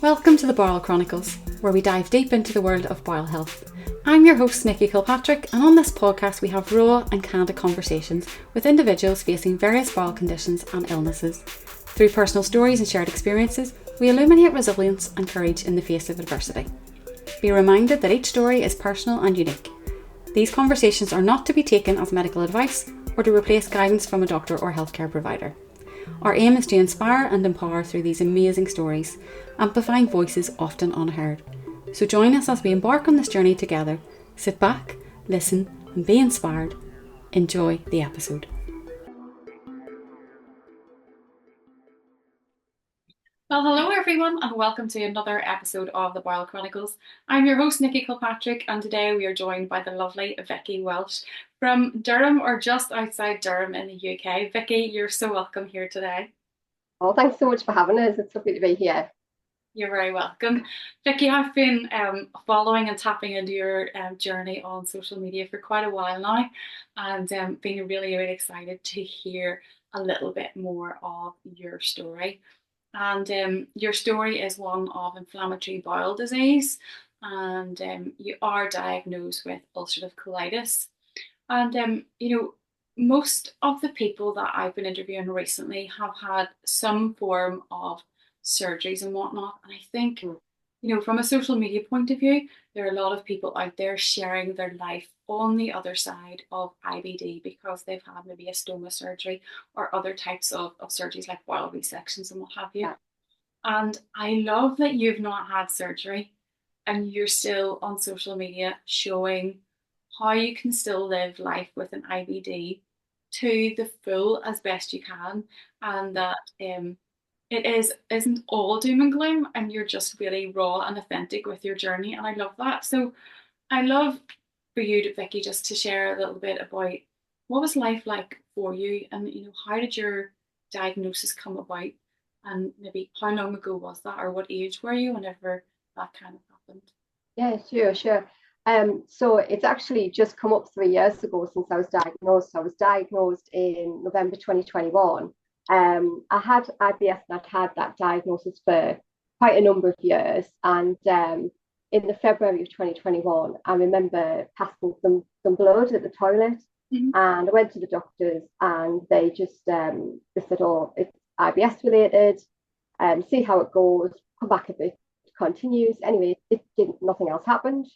Welcome to the Bowel Chronicles, where we dive deep into the world of bowel health. I'm your host, Vicky, and on this podcast we have raw and candid conversations with individuals facing various bowel conditions and illnesses. Through personal stories and shared experiences, we illuminate resilience and courage in the face of adversity. Be reminded that each story is personal and unique. These conversations are not to be taken as medical advice or to replace guidance from a doctor or healthcare provider. Our aim is to inspire and empower through these amazing stories, amplifying voices often unheard. So join us as we embark on this journey together. Sit back, listen, and be inspired. Enjoy the episode. Well, hello everyone, and welcome to another episode of the Bowel Chronicles. I'm your host, Nikki Kilpatrick, and today we are joined by the lovely Vicky Welsh from Durham, or just outside Durham in the UK. Vicky, you're so welcome here today. Oh, thanks so much for having us. It's lovely to be here. You're very welcome. Vicky, I've been following and tapping into your journey on social media for quite a while now, and being really, really excited to hear a little bit more of your story. And your story is one of inflammatory bowel disease, and you are diagnosed with ulcerative colitis. And most of the people that I've been interviewing recently have had some form of surgeries and whatnot. And I think, from a social media point of view, there are a lot of people out there sharing their life on the other side of IBD because they've had maybe a stoma surgery or other types of surgeries like bowel resections and what have you. And I love that you've not had surgery and you're still on social media showing how you can still live life with an IBD to the full as best you can, and that isn't all doom and gloom, and you're just really raw and authentic with your journey, and I love that. So I love for you, Vicky, just to share a little bit about what was life like for you, and how did your diagnosis come about, and maybe how long ago was that, or what age were you whenever that kind of happened? Yeah, sure. So it's actually just come up 3 years ago since I was diagnosed. I was diagnosed in November 2021. I had IBS and I'd had that diagnosis for quite a number of years. And in the February of 2021, I remember passing some blood at the toilet. Mm-hmm. And I went to the doctors and they just they said, oh, it's IBS related, see how it goes, come back if it continues. Anyway, it didn't, nothing else happened.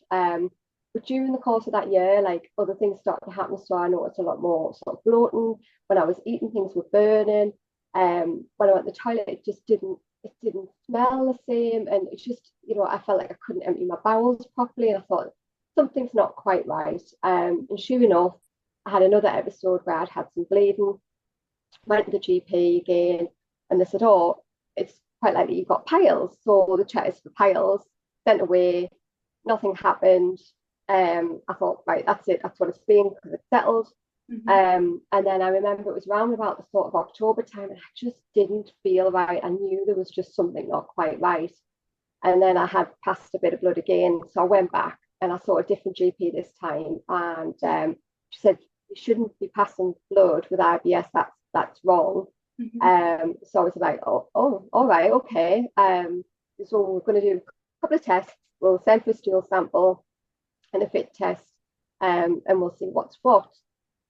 But during the course of that year, like other things started to happen. So I noticed a lot more sort of bloating. When I was eating, things were burning. When I went to the toilet, it didn't smell the same. And it's just, I felt like I couldn't empty my bowels properly. And I thought, something's not quite right. And sure enough, I had another episode where I'd had some bleeding, went to the GP again, and they said, oh, it's quite likely you've got piles. So the test for piles, sent away, nothing happened. I thought, right, that's it, that's what it's been, because it's settled. Mm-hmm. And then I remember it was around about the sort of October time, and I just didn't feel right. I knew there was just something not quite right. And then I had passed a bit of blood again. So I went back and I saw a different GP this time. And she said, you shouldn't be passing blood with IBS, that's wrong. Mm-hmm. So I was like, oh, all right, okay. So we're going to do a couple of tests. We'll send for a stool sample and a fit test, and we'll see what's what.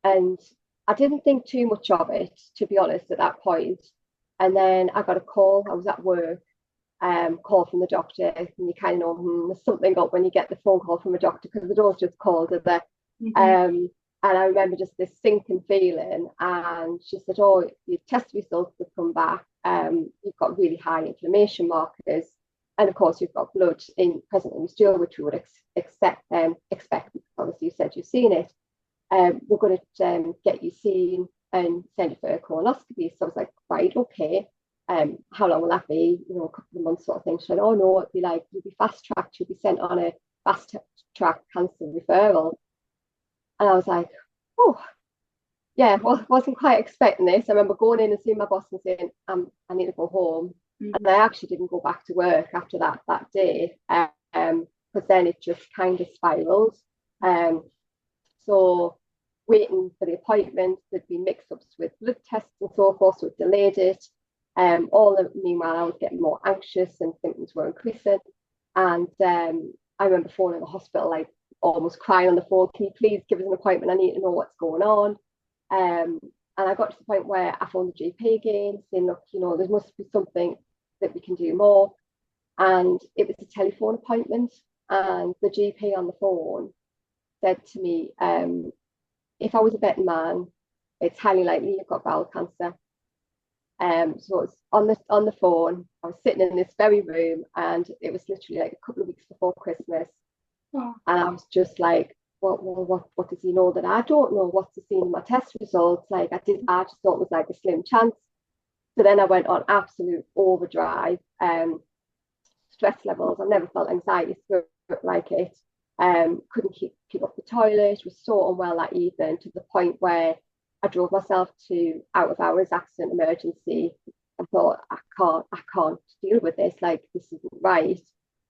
And I didn't think too much of it, to be honest, at that point. And then I got a call. I was at work, call from the doctor, and you kind of know there's something up when you get the phone call from a doctor, because they don't just call, do they? Mm-hmm. And I remember just this sinking feeling. And she said, oh, your test results have come back. You've got really high inflammation markers. And of course, you've got blood present in the stool, which we would expect, because obviously you said you've seen it. We're going to get you seen and send you for a colonoscopy. So I was like, right, okay. How long will that be? A couple of months sort of thing. She said, oh no, it'd be like, you'll be fast tracked. You'll be sent on a fast track cancer referral. And I was like, oh, yeah, well, wasn't quite expecting this. I remember going in and seeing my boss and saying, I need to go home. Mm-hmm. And I actually didn't go back to work after that day, because then it just kind of spiraled. So waiting for the appointment, there'd been mix-ups with blood tests and so forth, so it delayed it. Meanwhile, I was getting more anxious and symptoms were increasing. And I remember phoning the hospital, like almost crying on the phone, can you please give us an appointment? I need to know what's going on. Um, and I got to the point where I phoned the GP again, saying, look, there must be something that we can do more. And it was a telephone appointment. And the GP on the phone said to me, if I was a betting man, it's highly likely you've got bowel cancer. So it's on the phone. I was sitting in this very room, and it was literally like a couple of weeks before Christmas, Oh, and I was just like, what does he know that I don't know? What's he seen in my test results? Like I just thought it was like a slim chance. So then I went on absolute overdrive. Stress levels. I've never felt anxiety like it. Couldn't keep up the toilet. Was so unwell that evening to the point where I drove myself to out of hours accident emergency. I thought I can't deal with this. Like this isn't right.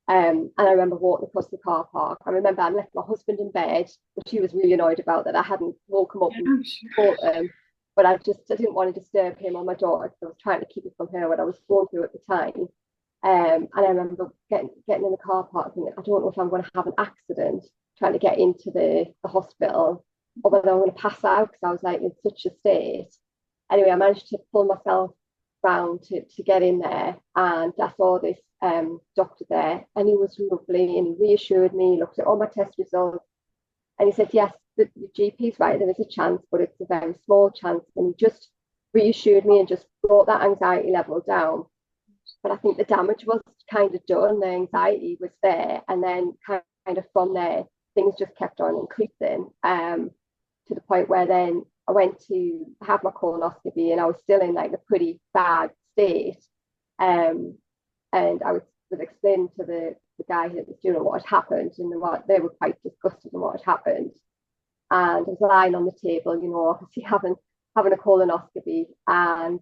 And I remember walking across the car park. I remember I left my husband in bed, which he was really annoyed about that I hadn't woken him up yeah, and I'm sure. called him. But I didn't want to disturb him or my daughter because I was trying to keep it from her what I was going through at the time. And I remember getting in the car park thinking, I don't know if I'm going to have an accident trying to get into the hospital or whether I'm going to pass out because I was like in such a state. Anyway, I managed to pull myself round to get in there, and I saw this doctor there, and he was lovely and he reassured me, looked at all my test results, and he said, yes, the GP's right, there is a chance, but it's a very small chance. And he just reassured me and just brought that anxiety level down. But I think the damage was kind of done. The anxiety was there, and then kind of from there, things just kept on increasing to the point where then I went to have my colonoscopy, and I was still in like a pretty bad state. Um, and I was explaining to the guy that was doing what had happened, and they were quite disgusted in what had happened. And I was lying on the table, obviously having a colonoscopy, and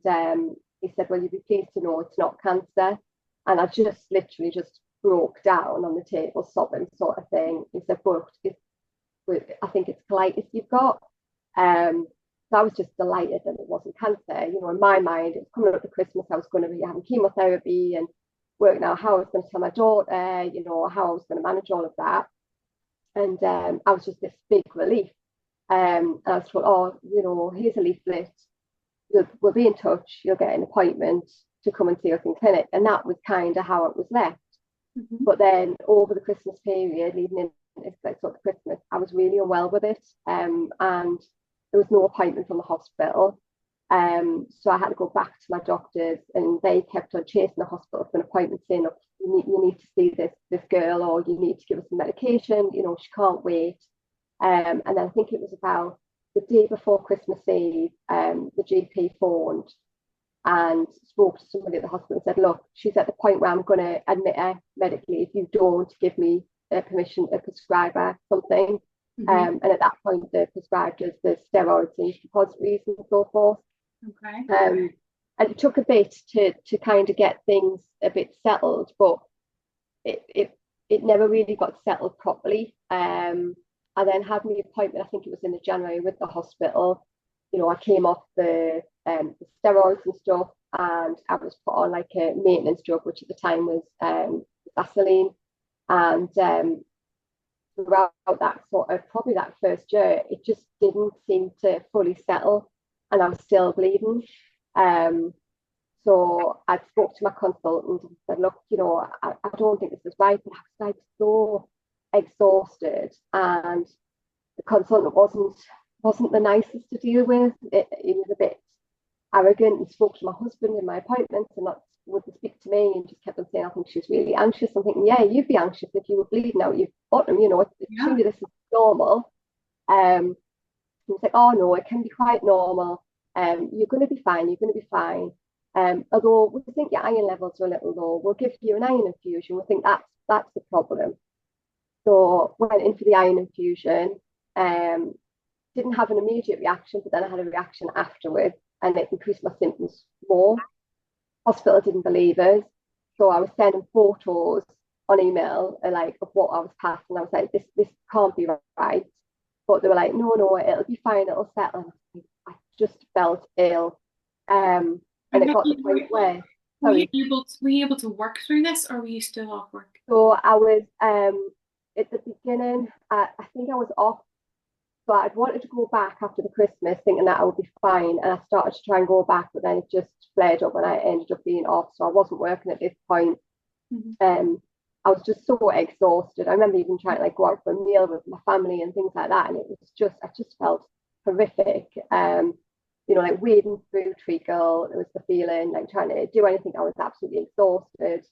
he said, well, you'd be pleased to know it's not cancer. And I just literally just broke down on the table, sobbing, sort of thing. He said, but I think it's colitis you've got. So I was just delighted that it wasn't cancer. In my mind, it was coming up to Christmas, I was going to be having chemotherapy and working out how I was going to tell my daughter, how I was going to manage all of that. And I was just this big relief. And I was told, here's a leaflet. We'll be in touch. You'll get an appointment to come and see us in clinic. And that was kind of how it was left. Mm-hmm. But then over the Christmas period, leading into like sort of Christmas, I was really unwell with it. And there was no appointment from the hospital. So I had to go back to my doctors, and they kept on chasing the hospital for an appointment, saying, look, you need to see this girl, or you need to give us some medication. She can't wait. And then I think it was about the day before Christmas Eve, the GP phoned and spoke to somebody at the hospital and said, look, she's at the point where I'm going to admit her medically if you don't give me permission to prescribe her something. Mm-hmm. And at that point, they prescribed us the steroids and suppositories and so forth. Okay. And it took a bit to kind of get things a bit settled, but it never really got settled properly. I then had my appointment, I think it was in the January, with the hospital. I came off the steroids and stuff, and I was put on like a maintenance drug, which at the time was Vaseline. And throughout that sort of probably that first year, it just didn't seem to fully settle, and I was still bleeding. So I spoke to my consultant and said, look, I don't think this is right, but I was like so exhausted, and the consultant wasn't the nicest to deal with. He was a bit arrogant and spoke to my husband in my appointments and not wouldn't speak to me, and just kept on saying I think she's really anxious. I'm thinking, yeah, you'd be anxious if you were bleeding out your bottom, surely this is normal. He was like, oh no, it can be quite normal. You're going to be fine. You're going to be fine. Although we think your iron levels are a little low, we'll give you an iron infusion. We think that's the problem. So went in for the iron infusion. Didn't have an immediate reaction, but then I had a reaction afterwards, and it increased my symptoms more. Hospital didn't believe us, so I was sending photos on email like of what I was passing. I was like, this can't be right. But they were like, no, it'll be fine, it'll settle. I just felt ill. And And it got to Vicky, the point where, you sorry, able were you able to work through this, or were you still off work? so I was at the beginning, I think I was off, but I'd wanted to go back after the Christmas thinking that I would be fine. And I started to try and go back, but then it just flared up and I ended up being off. So I wasn't working at this point. Mm-hmm. I was just so exhausted. I remember even trying to like go out for a meal with my family and things like that. And it was just, I just felt horrific. Like wading through treacle, it was the feeling, like trying to do anything. I was absolutely exhausted.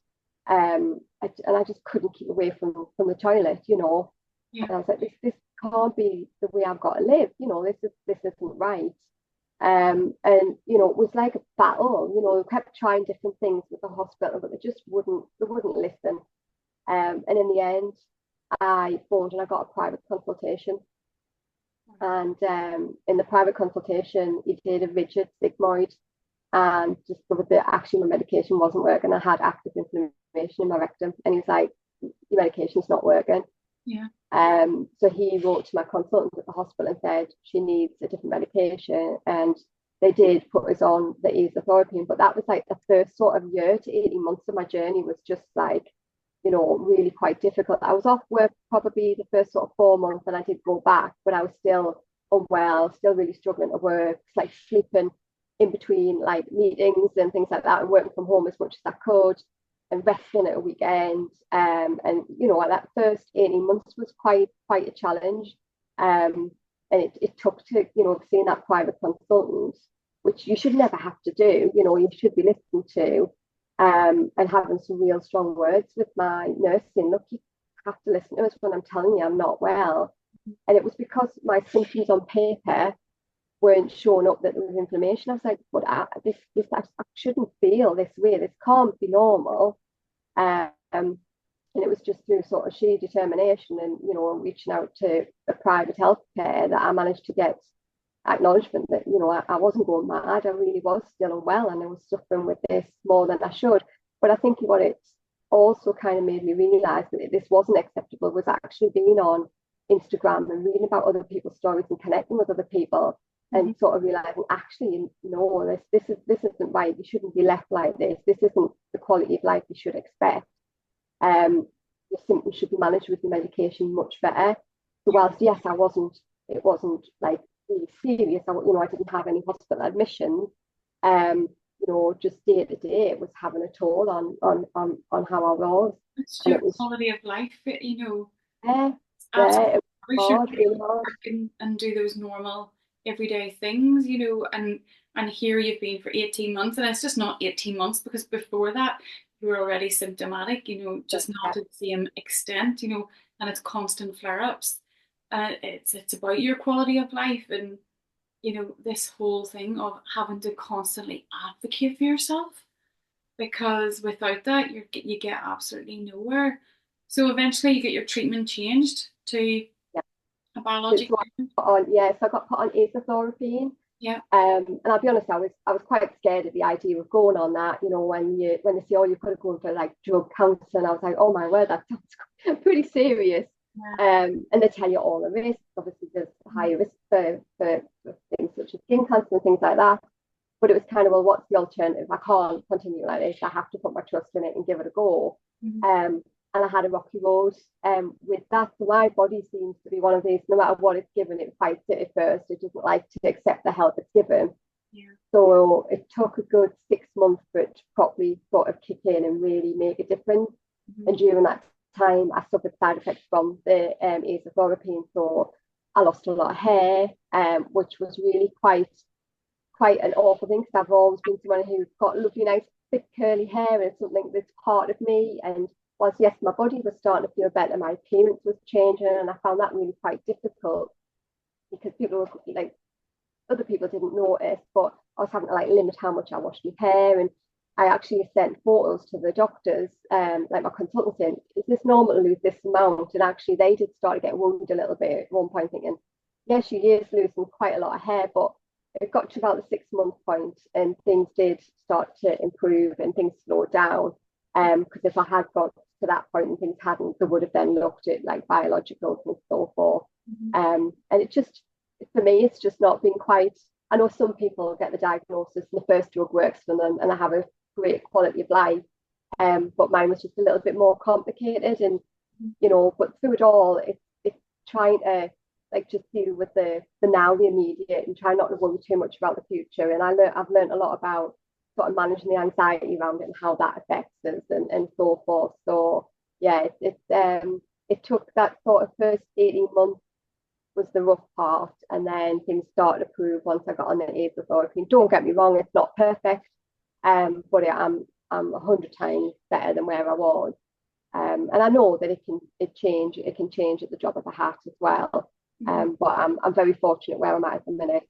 And I just couldn't keep away from the toilet, Yeah. And I was like, this can't be the way I've got to live, this isn't right. And it was like a battle, we kept trying different things with the hospital, but they wouldn't listen. And in the end, I phoned and I got a private consultation. And in the private consultation, he did a rigid sigmoid and discovered that actually my medication wasn't working. I had active inflammation in my rectum, and he was like, "Your medication's not working." Yeah. So he wrote to my consultant at the hospital and said she needs a different medication, and they did put us on the azathioprine. But that was like the first sort of year to 18 months of my journey was just like, really quite difficult. I was off work probably the first sort of 4 months, and I did go back, but I was still unwell, still really struggling to work, like sleeping in between like meetings and things like that, and working from home as much as I could, and resting at a weekend. And that first 18 months was quite a challenge. And it took to seeing that private consultant, which you should never have to do. You should be listened to, and having some real strong words with my nursing. Look, you have to listen to us when I'm telling you I'm not well. And it was because my symptoms on paper weren't showing up that there was inflammation. I was like, but I shouldn't feel this way. This can't be normal. And it was just through sort of sheer determination and reaching out to a private healthcare that I managed to get acknowledgement that I wasn't going mad. I really was still unwell, and I was suffering with this more than I should. But I think what it also kind of made me realize that this wasn't acceptable was actually being on Instagram and reading about other people's stories and connecting with other people, and sort of realizing actually no, this isn't right. You shouldn't be left like this. This isn't the quality of life you should expect. Your symptoms should be managed with your medication much better. So whilst yes, it wasn't like really serious. I didn't have any hospital admissions. Just day to day, it was having a toll on how I was, It's and your it was quality of life, yeah, it's yeah, absolutely it was we should hard, really hard. work and do those normal everyday things, and here you've been for 18 months, and it's just not 18 months because before that you were already symptomatic, just not Yeah, to the same extent, and it's constant flare-ups. It's about your quality of life, and this whole thing of having to constantly advocate for yourself, because without that you get absolutely nowhere. So eventually you get your treatment changed to yeah. a So biologic I treatment. got on, yeah, so I got put on azathioprine. Yeah. And I'll be honest, I was quite scared at the idea of going on that. When they say, "Oh, you've got to go for like drug counselling," I was like, "Oh my word, that sounds pretty serious." Yeah. And they tell you all the risks. Obviously, there's higher risk for things such as skin cancer and things like that. But it was kind of, well, what's the alternative? I can't continue like this. I have to put my trust in it and give it a go. Mhm. And I had a rocky road with that. So my body seems to be one of these, no matter what it's given, it fights it at first. It doesn't like to accept the help it's given. Yeah. So it took a good 6 months for it to properly sort of kick in and really make a difference. Mhm. And during that time, I suffered side effects from the azathioprine. So I lost a lot of hair, which was really quite an awful thing because I've always been someone who's got lovely, nice, thick, curly hair, and it's something that's part of me. And whilst yes, my body was starting to feel better, my appearance was changing, and I found that really quite difficult because people were like, other people didn't notice, but I was having to like limit how much I washed my hair. And I actually sent photos to the doctors, like my consultant saying, "Is this normal to lose this amount?" And actually they did start to get worried a little bit at one point, thinking, yeah, she is losing quite a lot of hair, but it got to about the 6 month point and things did start to improve and things slowed down. Because if I had got to that point and things hadn't, they would have then looked at like biologicals and so forth. Mhm. And it just, for me, it's just not been quite I know some people get the diagnosis and the first drug works for them and they have a great quality of life. But mine was just a little bit more complicated, and but through it all, it's trying to like just deal with the now, the immediate, and try not to worry too much about the future. And I've learned a lot about sort of managing the anxiety around it and how that affects us and so forth. So yeah, it took that sort of first 18 months was the rough part, and then things started to prove once I got on the azathioprine. Don't get me wrong, it's not perfect, but I'm 100 times better than where I was. And I know that it can change at the drop of a hat as well. But I'm very fortunate where I'm at the minute.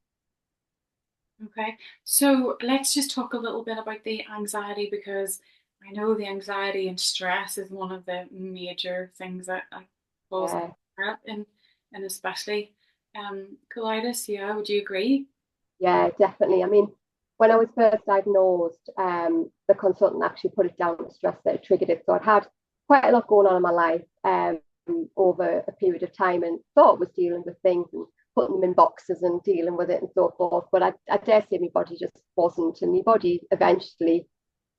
Okay, so let's just talk a little bit about the anxiety, because I know the anxiety and stress is one of the major things that cause Yeah, that, and especially colitis. Yeah, would you agree? yeah, definitely. I mean, when I was first diagnosed, the consultant actually put it down to stress that triggered it. So I'd had quite a lot going on in my life over a period of time, and thought it was dealing with things and putting them in boxes and dealing with it and so forth. But I dare say my body just wasn't, and my body eventually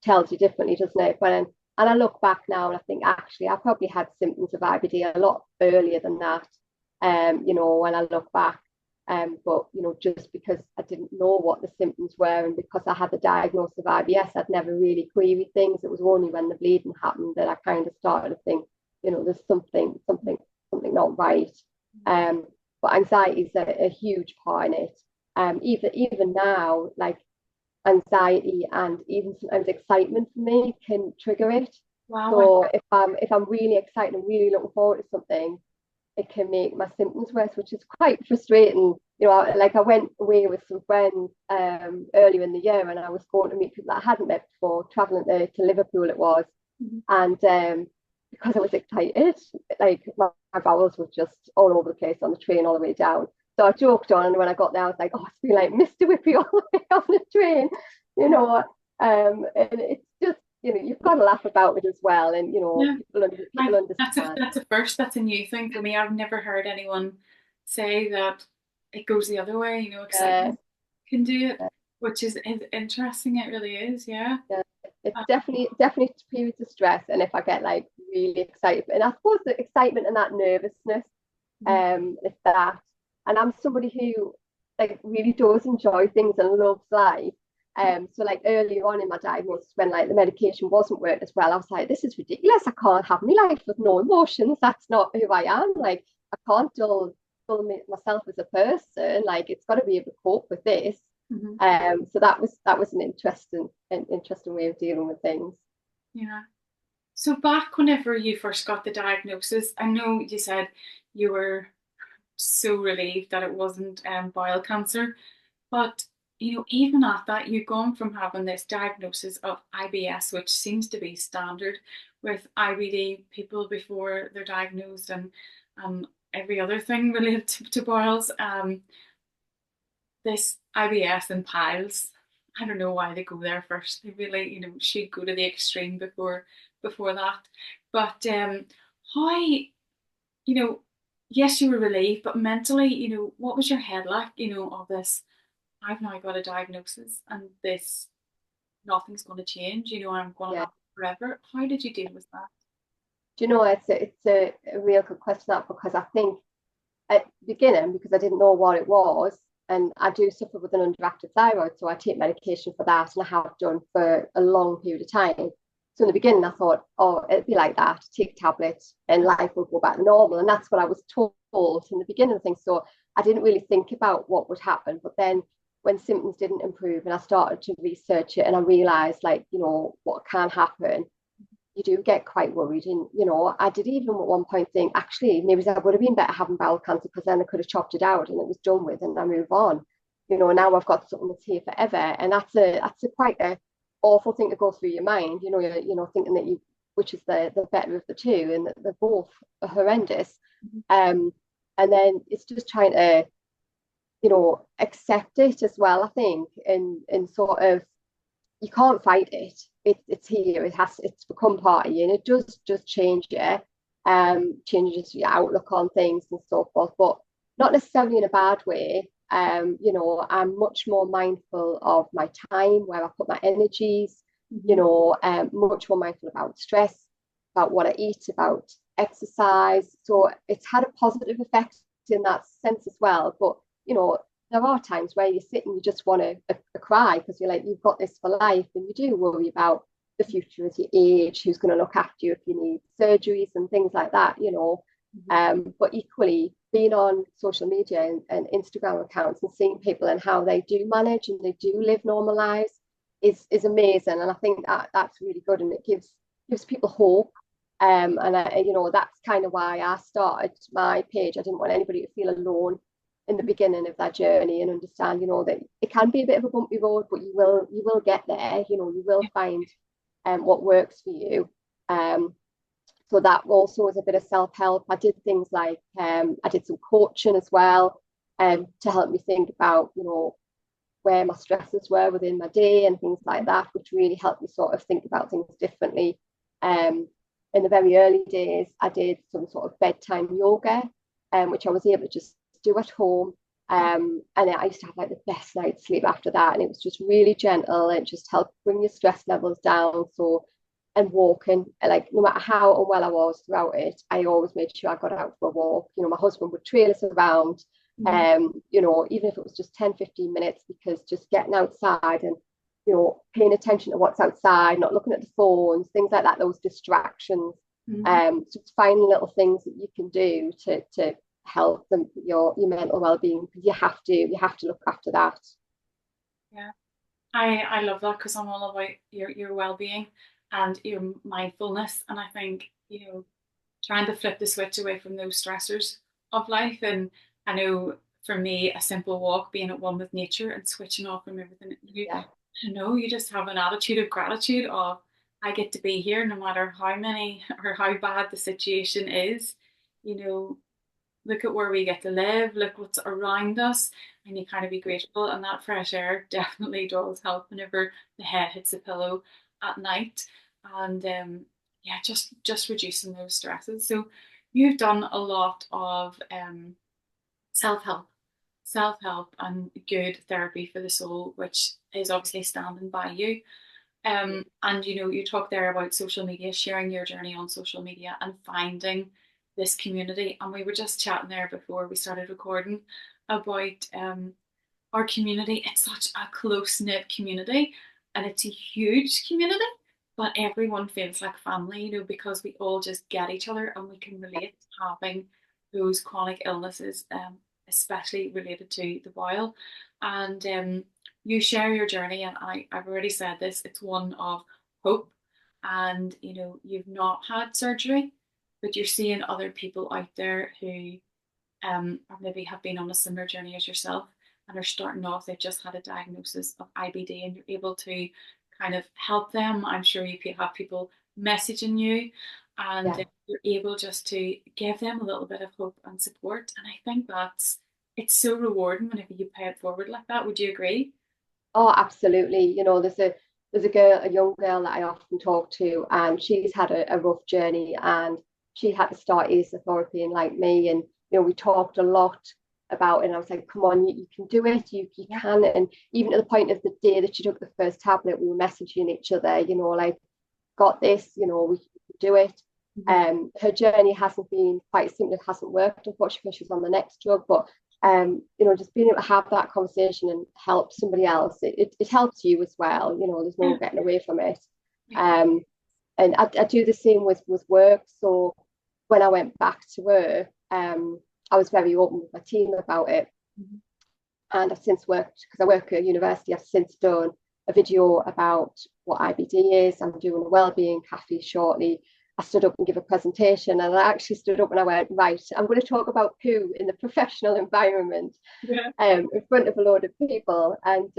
tells you differently, doesn't it? And I look back now and I think actually I probably had symptoms of IBD a lot earlier than that. When I look back. But just because I didn't know what the symptoms were, and because I had the diagnosis of IBS, I'd never really queried things. It was only when the bleeding happened that I kind of started to think, there's something not right. Um, but anxiety is a huge part in it. Even now, like anxiety and even sometimes excitement for me can trigger it. Wow. So if I'm really excited and really looking forward to something, it can make my symptoms worse, which is quite frustrating. Like I went away with some friends earlier in the year, and I was going to meet people that I hadn't met before, traveling to Liverpool it was. And because I was excited, like my bowels were just all over the place on the train all the way down. So I joked on, and when I got there, I was like, "Oh, it's been like Mr. Whippy all the way on the train," you know. And it's just, you've got to laugh about it as well, and Yeah, people understand. that's a first. That's a new thing for me. I've never heard anyone say that it goes the other way. Uh, Excitement can do it, which is interesting. It really is. Yeah. yeah, it's Uh, definitely periods of stress, and if I get like really excited, and I suppose the excitement and that nervousness, it's that. And I'm somebody who like really does enjoy things and loves life. So like earlier on in my diagnosis, when like the medication wasn't working as well, I was like, this is ridiculous. I can't have my life with no emotions. That's not who I am. Like I can't dull myself as a person. Like it's got to be able to cope with this. mhm. So that was an interesting way of dealing with things. Yeah. So back whenever you first got the diagnosis, I know you said you were so relieved that it wasn't bowel cancer, but even at that, you've gone from having this diagnosis of IBS, which seems to be standard with IBD people before they're diagnosed, and every other thing related to bowels. This IBS and piles. I don't know why they go there first. They really, should go to the extreme before that. But how, yes, you were relieved, but mentally, what was your head like? Of this, I've now got a diagnosis, and this nothing's going to change. I'm going to Yeah. have it forever. How did you deal with that? Do you know, it's a real good question, that, because I think at the beginning, because I didn't know what it was, and I do suffer with an underactive thyroid, so I take medication for that, and I have done for a long period of time. So in the beginning, I thought, oh, it'd be like that, take tablets, and life will go back to normal, and that's what I was told in the beginning of things. So I didn't really think about what would happen, but then when symptoms didn't improve, and I started to research it, and I realized, like, what can happen, you do get quite worried. And, I did even at one point think, actually, maybe that would have been better having bowel cancer, because then I could have chopped it out and it was done with and I move on. Now I've got something that's here forever. And that's a quite a awful thing to go through your mind, thinking that which is the better of the two, and that they're both horrendous. Um, and then it's just trying to, accept it as well, I think, and sort of, you can't fight it. It's here. It's become part of you, and it does just change you. Changes your outlook on things and so forth, but not necessarily in a bad way. You know, I'm much more mindful of my time, where I put my energies, you Mhm. know, much more mindful about stress, about what I eat, about exercise. So it's had a positive effect in that sense as well. But, you know, there are times where you sit and you just want to cry, because you're like, you've got this for life, and you do worry about the future as you age, who's going to look after you if you need surgeries and things like that, you know. Mhm. But equally, being on social media and Instagram accounts and seeing people and how they do manage and they do live normal lives is amazing. And I think that's really good, and it gives people hope. And you know, that's kind of why I started my page. I didn't want anybody to feel alone in the beginning of their journey, and understand, you know, that it can be a bit of a bumpy road, but you will get there. You know, you will Yeah. find what works for you. So that also was a bit of self-help. I did things like I did some coaching as well, to help me think about, you know, where my stresses were within my day and things like that, which really helped me sort of think about things differently. Um, in the very early days, I did some sort of bedtime yoga, which I was able to just do at home. And I used to have like the best night's sleep after that. And it was just really gentle, and it just helped bring your stress levels down. So, and walking, like no matter how unwell I was throughout it, I always made sure I got out for a walk. You know, my husband would trail us around, Mhm. you know, even if it was just 10, 15 minutes, because just getting outside and, you know, paying attention to what's outside, not looking at the phones, things like that, those distractions. Mhm. So it's finding little things that you can do to help them, your mental well-being, because you have to look after that. Yeah. I love that because I'm all about your well-being and your mindfulness. And I think, trying to flip the switch away from those stressors of life. And I know for me, a simple walk, being at one with nature and switching off from everything, Yeah, you just have an attitude of gratitude of, I get to be here no matter how many or how bad the situation is. You know, look at where we get to live, look what's around us, and you kind of be grateful. And that fresh air definitely does help whenever the head hits the pillow at night. And yeah, just reducing those stresses. So you've done a lot of self help, self help, and good therapy for the soul, which is obviously standing by you. And you talk there about social media, sharing your journey on social media and finding this community. And we were just chatting there before we started recording about our community. It's such a close knit community, and it's a huge community, but everyone feels like family, because we all just get each other and we can relate to having those chronic illnesses, especially related to the bowel. And you share your journey, and I've already said this, it's one of hope. And you've not had surgery, but you're seeing other people out there who or maybe have been on a similar journey as yourself and are starting off, they've just had a diagnosis of IBD, and you're able to kind of help them. I'm sure you have people messaging you, and yeah. you're able just to give them a little bit of hope and support. And I think it's so rewarding whenever you pay it forward like that. Would you agree? Oh, absolutely. You know, a young girl that I often talk to, and she's had a rough journey, and she had to start aesotherapy, and like me, and you know, we talked a lot about it, and I was like, come on, you can do it, you Yeah. can. And even to the point of the day that she took the first tablet, we were messaging each other, you know, like, got this, you know, we can do it. Mhm. Her journey hasn't been quite simple, it hasn't worked, unfortunately, she's on the next drug, but you know, just being able to have that conversation and help somebody else, it helps you as well, you know, there's no Yeah. getting away from it. Yeah. Um, and I do the same with work. So when I went back to work, I was very open with my team about it. Mhm. And I've since worked, because I work at university, I've since done a video about what IBD is. I'm doing a wellbeing cafe shortly. I stood up and give a presentation, and I actually stood up and I went, right, I'm going to talk about poo in the professional environment, Yeah. in front of a load of people. And,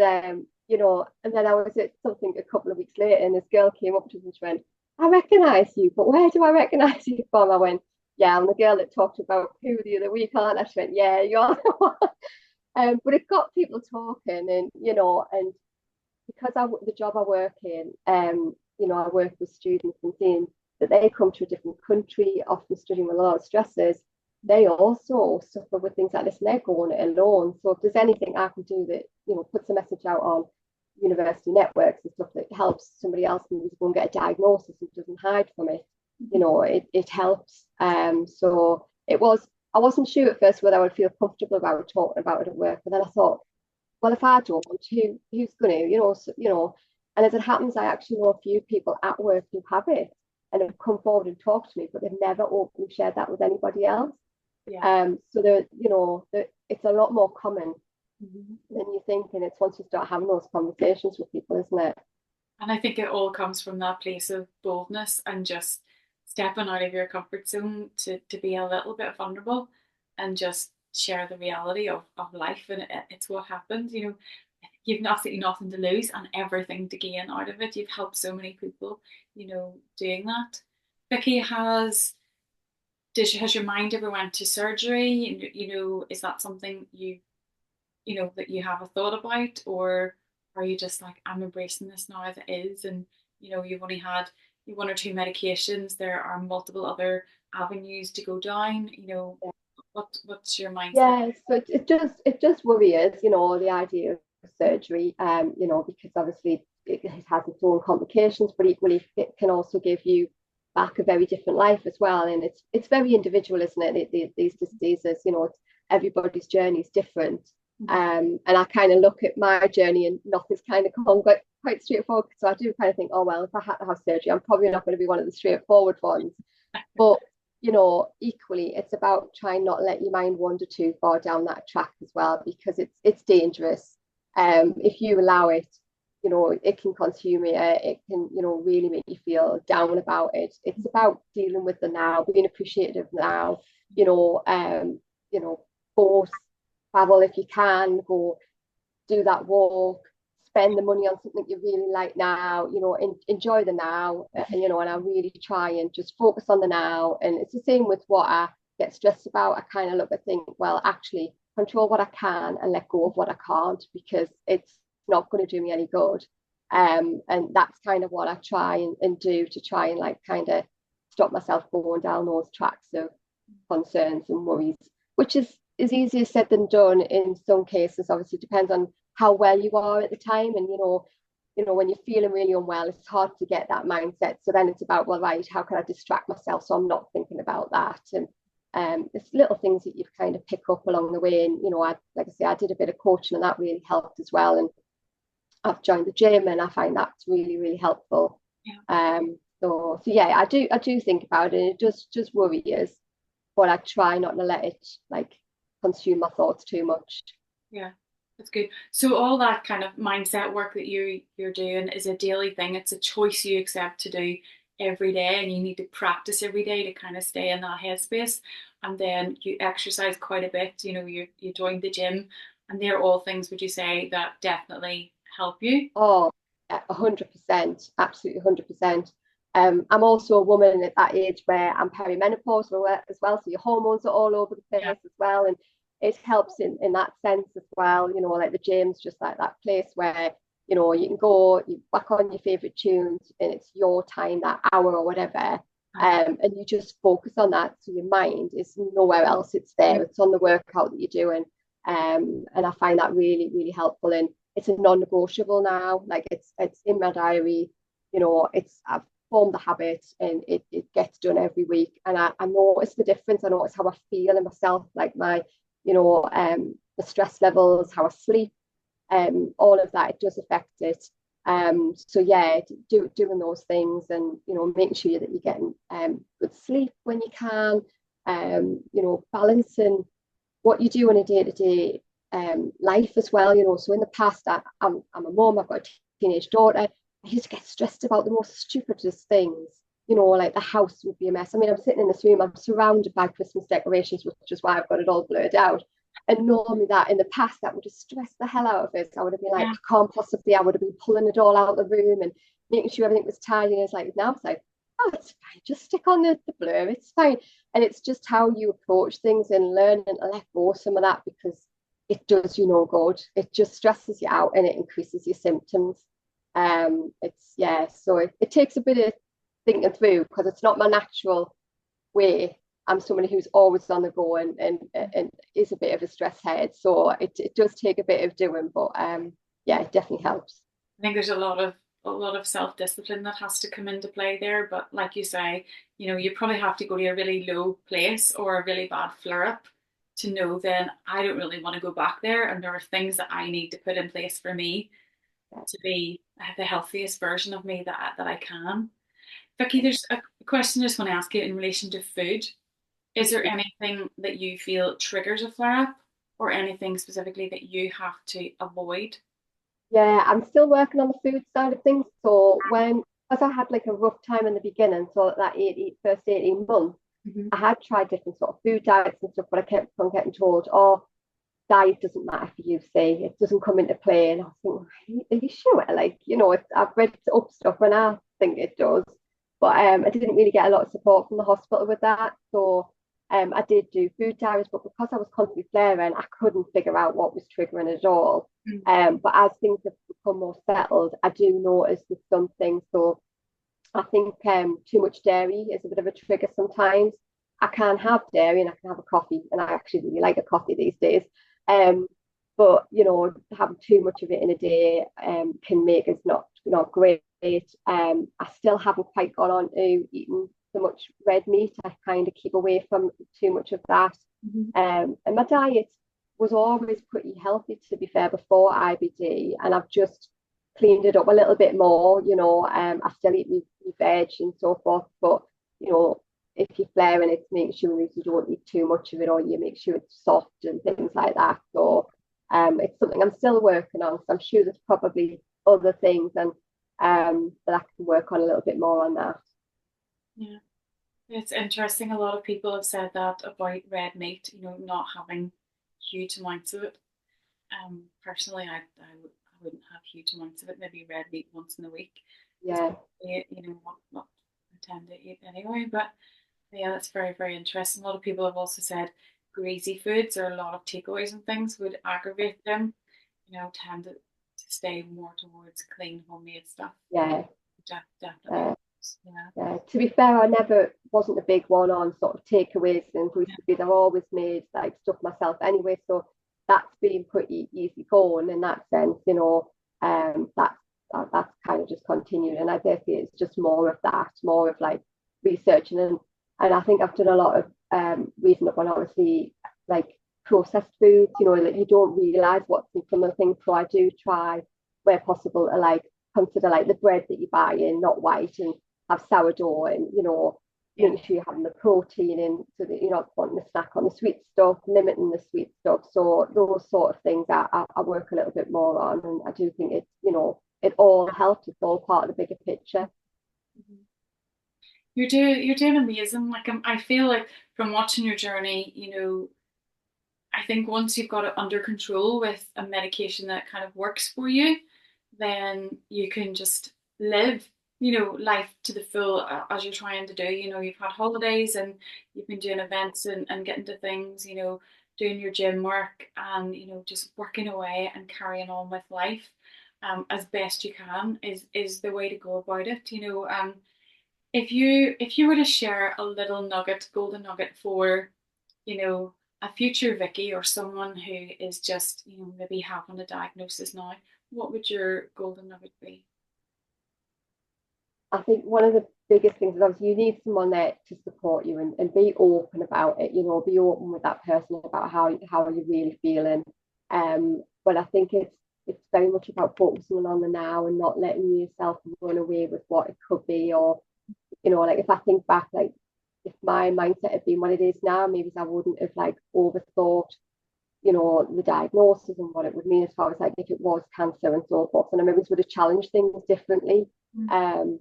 you know, and then I was at something a couple of weeks later, and this girl came up to me and she went, I recognise you, but where do I recognise you from? I went, yeah, I'm the girl that talked about poo the other week, aren't I? She went, yeah, you're the one. But it got people talking, and you know, and because the job I work in, you know, I work with students and seeing that they come to a different country, often studying with a lot of stresses. they also suffer with things like this, and they're going it alone. So if there's anything I can do that, puts a message out on university networks and stuff that helps somebody else maybe go and get a diagnosis and doesn't hide from it, it helps. So I wasn't sure at first whether I would feel comfortable about talking about it at work, but then I thought, well, if I don't, who's going to, and as it happens, I actually know a few people at work who have it and have come forward and talked to me, but they've never openly shared that with anybody else. Yeah. So it's a lot more common than you think, and it's once you start having those conversations with people, isn't it? And I think it all comes from that place of boldness and just stepping out of your comfort zone to be a little bit vulnerable and just share the reality of life. And it's what happens. You've absolutely nothing to lose and everything to gain out of it. You've helped so many people, doing that. Vicky, has your mind ever went to surgery? Is that something that you have a thought about, or are you just like, I'm embracing this now as it is, and you've only had one or two medications, there are multiple other avenues to go down. What's your mindset? Yeah, so it just worries, the idea of surgery, because obviously it has its own complications, but equally it can also give you back a very different life as well. And it's very individual, isn't it? These diseases, everybody's journey is different. And I kind of look at my journey and nothing's kind of come quite straightforward. So I do kind of think, oh well, if I had to have surgery, I'm probably not going to be one of the straightforward ones. But equally, it's about trying not to let your mind wander too far down that track as well, because it's dangerous. If you allow it, it can consume you. It can, really make you feel down about it. It's about dealing with the now, being appreciative now. You know, um, go travel if you can, go do that walk, spend the money on something you really like now, enjoy the now, and I really try and just focus on the now. And it's the same with what I get stressed about. I kind of look and think, well, actually control what I can and let go of what I can't, because it's not going to do me any good. And that's kind of what I try and do to try and like kind of stop myself going down those tracks of concerns and worries, which is easier said than done in some cases. Obviously, it depends on how well you are at the time, and when you're feeling really unwell, it's hard to get that mindset. So then it's about, well, right, how can I distract myself so I'm not thinking about that? And it's little things that you kind of pick up along the way. And like I say, I did a bit of coaching, and that really helped as well. And I've joined the gym, and I find that's really, really helpful. Yeah. So yeah, I do think about it. And it just worry us, but I try not to let it like consume my thoughts too much. Yeah, that's good. So all that kind of mindset work that you're doing is a daily thing. It's a choice you accept to do every day, and you need to practice every day to kind of stay in that headspace. And then you exercise quite a bit. You join the gym, and they're all things, would you say, that definitely help you? Oh, 100%, absolutely 100%. I'm also a woman at that age where I'm perimenopausal as well, so your hormones are all over the Yeah. place as well, and it helps in that sense as well. Like the gym's just like that place where you can go, you whack on your favorite tunes, and it's your time, that hour or whatever, and you just focus on that. So your mind is nowhere else; it's there. It's on the workout that you're doing, and I find that really, really helpful. And it's a non-negotiable now. Like it's in my diary. I've formed the habit, and it gets done every week. And I notice the difference. I notice how I feel in myself, like my, the stress levels, how I sleep, all of that. It does affect it. So yeah, doing those things, and making sure that you're getting good sleep when you can. Balancing what you do on a day-to-day life as well. So in the past, I'm a mom, I've got a teenage daughter. I used to get stressed about the most stupidest things. Like the house would be a mess. I mean, I'm sitting in this room, I'm surrounded by Christmas decorations, which is why I've got it all blurred out. And normally that in the past, that would have stressed the hell out of us. I would have been like, Yeah. I can't possibly, I would have been pulling it all out of the room and making sure everything was tidy. And it's like, now it's like, oh, it's fine. Just stick on the blur. It's fine. And it's just how you approach things and learn and let go of some of that, because it does you no good. It just stresses you out and it increases your symptoms. It's yeah, so it takes a bit of thinking through, because it's not my natural way. I'm somebody who's always on the go and is a bit of a stress head. So it does take a bit of doing, but yeah, it definitely helps. I think there's a lot of self-discipline that has to come into play there. But like you say, you probably have to go to a really low place or a really bad flare up to know then I don't really want to go back there. And there are things that I need to put in place for me to be the healthiest version of me that I can. Vicky, there's a question I just want to ask you in relation to food. Is there anything that you feel triggers a flare up or anything specifically that you have to avoid? Yeah, I'm still working on the food side of things. So because I had like a rough time in the beginning, so that first 18 months, Mhm. I had tried different sort of food diets and stuff, but I kept on getting told, oh, diet doesn't matter for you, see, it doesn't come into play. And I was thinking, are you sure? Like, I've read up stuff and I think it does. But I didn't really get a lot of support from the hospital with that. So I did do food diaries, but because I was constantly flaring, I couldn't figure out what was triggering it all. Mm. But as things have become more settled, I do notice with some things. So I think too much dairy is a bit of a trigger sometimes. I can have dairy and I can have a coffee, and I actually really like a coffee these days. Um, but having too much of it in a day can make us not great. I still haven't quite got on to eating so much red meat. I kind of keep away from too much of that. Mhm. And my diet was always pretty healthy, to be fair, before IBD, and I've just cleaned it up a little bit more. I still eat my veg and so forth, but if you're flaring it, make sure that you don't eat too much of it, or you make sure it's soft and things like that. So it's something I'm still working on. So I'm sure there's probably other things and that I can work on a little bit more on that. Yeah. It's interesting. A lot of people have said that about red meat, not having huge amounts of it. Personally, I wouldn't have huge amounts of it. Maybe red meat once in a week is Yeah. probably, what I tend to eat anyway. But yeah, that's very, very interesting. A lot of people have also said greasy foods or a lot of takeaways and things would aggravate them. Tend to stay more towards clean homemade stuff. Yeah. Definitely. Uh, Yeah. To be fair, I never wasn't a big one on sort of takeaways and greasy Yeah. food. I've always made like stuff myself anyway, so that's been pretty easy going in that sense. That's kind of just continued, and I guess it's just more of that, more of like researching and I think I've done a lot of reading up on obviously like processed foods. That you don't realize what's in some of the things. So I do try where possible to like consider like the bread that you buy in not white and have sourdough and Yeah. making sure you're having the protein in so that you're not wanting to snack on the sweet stuff, limiting the sweet stuff. So those sort of things I work a little bit more on, and I do think it all helps. It's all part of the bigger picture. Mhm. You're doing amazing. Like I feel like from watching your journey, I think once you've got it under control with a medication that kind of works for you, then you can just live, life to the full as you're trying to do. You've had holidays and you've been doing events and getting to things, doing your gym work and, just working away and carrying on with life as best you can is the way to go about it. If you were to share a little nugget, golden nugget for, you know, a future Vicky or someone who is just, maybe having a diagnosis now, what would your golden nugget be? I think one of the biggest things is obviously you need someone there to support you and be open about it, be open with that person about how you're really feeling. But I think it's very much about focusing on the now and not letting yourself run away with what it could be. Or like if I think back, like if my mindset had been what it is now, maybe I wouldn't have like overthought the diagnosis and what it would mean as far as like if it was cancer and so forth, and I maybe would have challenged things differently. Mm.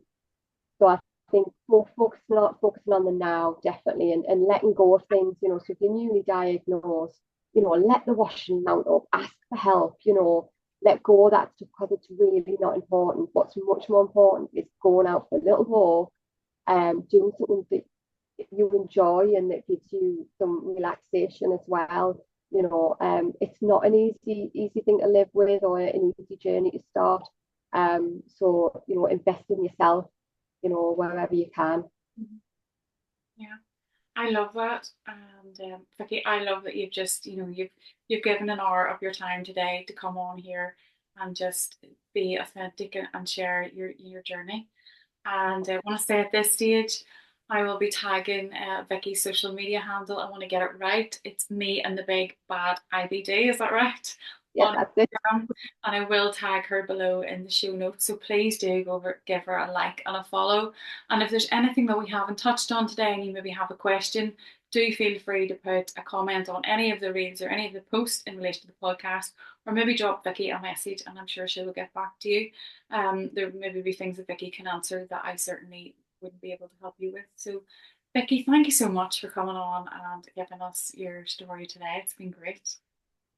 So I think more focusing on the now definitely, and letting go of things. So if you're newly diagnosed, let the washing mount up, ask for help. Let go of that stuff because it's really not important. What's much more important is going out for a little walk, doing something that you enjoy and that gives you some relaxation as well. It's not an easy thing to live with or an easy journey to start. So invest in yourself, wherever you can. Mhm. Yeah. I I love that. And Vicky, I love that you've just, you've given an hour of your time today to come on here and just be authentic and share your journey. And I want to say at this stage, I will be tagging Vicky's social media handle. I want to get it right. It's me and the big bad IBD. Is that right? Yes, On that's it. Instagram, and I will tag her below in the show notes. So please do go over, give her a like and a follow. And if there's anything that we haven't touched on today and you maybe have a question, do feel free to put a comment on any of the reels or any of the posts in relation to the podcast, or maybe drop Vicky a message and I'm sure she will get back to you. There maybe be things that Vicky can answer that I certainly wouldn't be able to help you with. So, Vicky, thank you so much for coming on and giving us your story today. It's been great.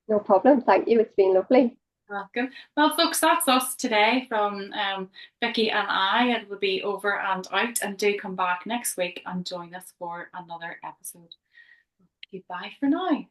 No problem. Thank you. It's been lovely. Welcome. Well, folks, that's us today from Vicky and I. It will be over and out, and do come back next week and join us for another episode. Goodbye for now.